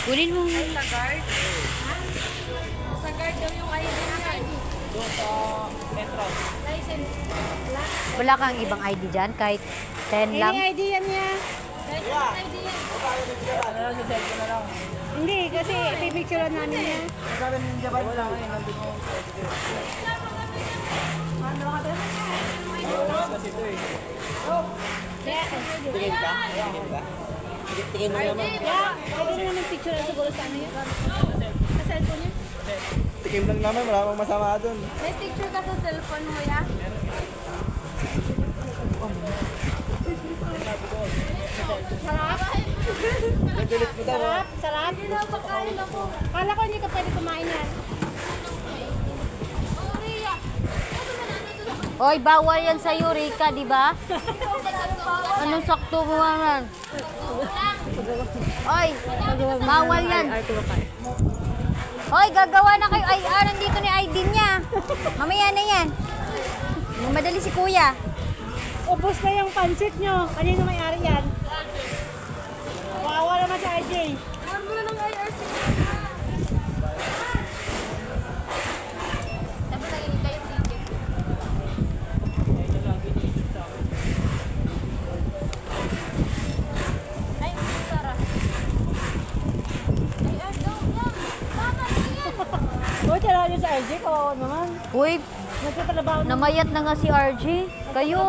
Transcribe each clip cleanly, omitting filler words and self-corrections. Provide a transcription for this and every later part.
Kunin mo. Ay, sa guard. Sa guard daw yung ID niya. Doon sa metro. License. Wala kang ibang ID dyan? Kahit 10 lang? ID yan niya. ID yan. Ano lang, sa cellphone na lang. Hindi, kasi ipipicturean namin niya. Sabi ninja ba? Wala ngayon. Nandun mo. Kasi ito eh. Tingin ka? Tingin ka? Tingin mo naman. Pwede naman picturean siguro sa ano yun. Sa cellphone niya. Tingin lang naman. Wala akong masama doon. May picture ka sa cellphone mo, ya? Sarap? Nagulit mo daw. Sarap? Sarap? Hindi na pagkain ako. Kala ko hindi ka pwede kumain yan. Oy, bawal yan sa Eureka, di ba? Anong sakto mo naman? Oy, bawal yan. Oy, gagawa na kayo. Ay, nandito na yung ID niya. Mamaya na yan. Madali si kuya. Ubus na yung pansit nyo. Kanino may-ari yan? Wawa naman si RJ. Alam mo na ng IRC. Dapat lagi kayo ticket. Ay, Sarah. Ay, daw yan. Tama na yan. Uy, tala niyo sa RJ. Kawawa naman. Uy, Nagtatrabaho na. namayat na nga si RJ. Kayo.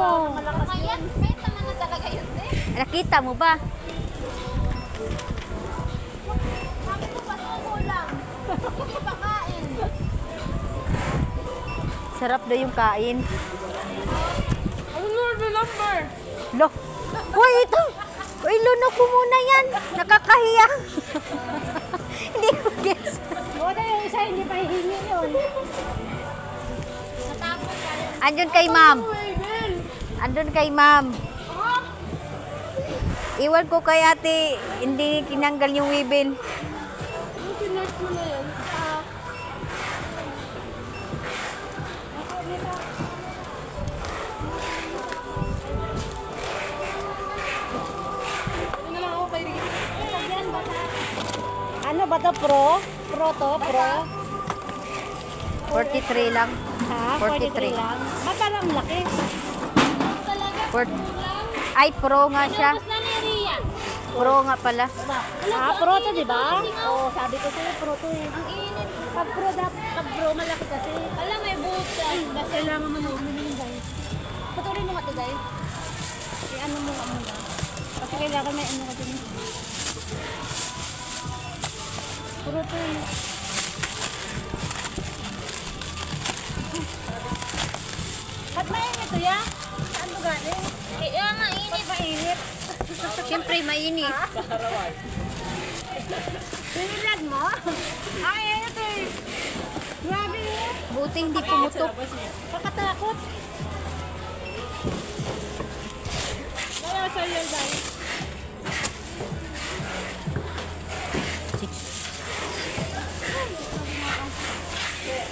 Mayan, may tama na talaga yun eh. Nakita mo ba? Sabi ko pa lang. Hindi pa kain. Sarap daw yung kain. Ano the number? Lo. Uy, ito. Uy, lunok ko muna yan. Nakakahiya. Hindi ko guess. Buta yung isa hindi pa hihingi yun. Natapos tayo. Andun kay ma'am. Andun kay ma'am. Iwan ko kay ate, hindi kinanggal yung wibil. Yung pinart mo na yun. Ano ba to? Pro? Pro to? Pro? 43 lang. Ha? 43 lang? Ba't parang laki? Ay, pro nga siya. Pro nga pala. Ah, pro to, di ba? Oo, sabi ko sa'yo, pro to eh. Ang init. Pag pro malaki kasi. Alam, may butas. Kailangan mo na umiling, guys. Patuloy mo nga to, guys. I-ano mo nga muna. Kasi kailangan may ano ka din. Pro to eh. Ba't mainit to, ya? Saan mo galing? Mainit. Ba't mainit? Siyempre, mainit. Sinilad mo? Ay, ayun ito eh. Grabe eh. Buti hindi pumutok. Kakatakot. Wala sa iyo, guys.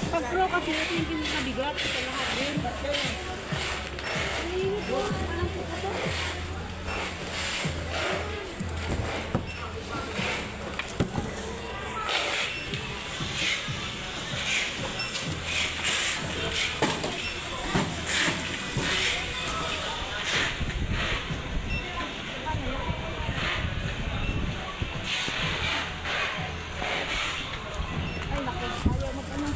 Pag pro kasi, ito yung mabigat. Ito lahat din. Mainit mo. Walang puto. Ay, naku. Ayaw mag-ano.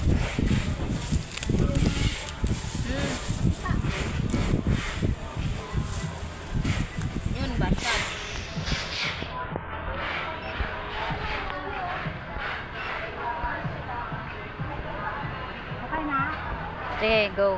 Yun, basag. Okay na? Sige, go.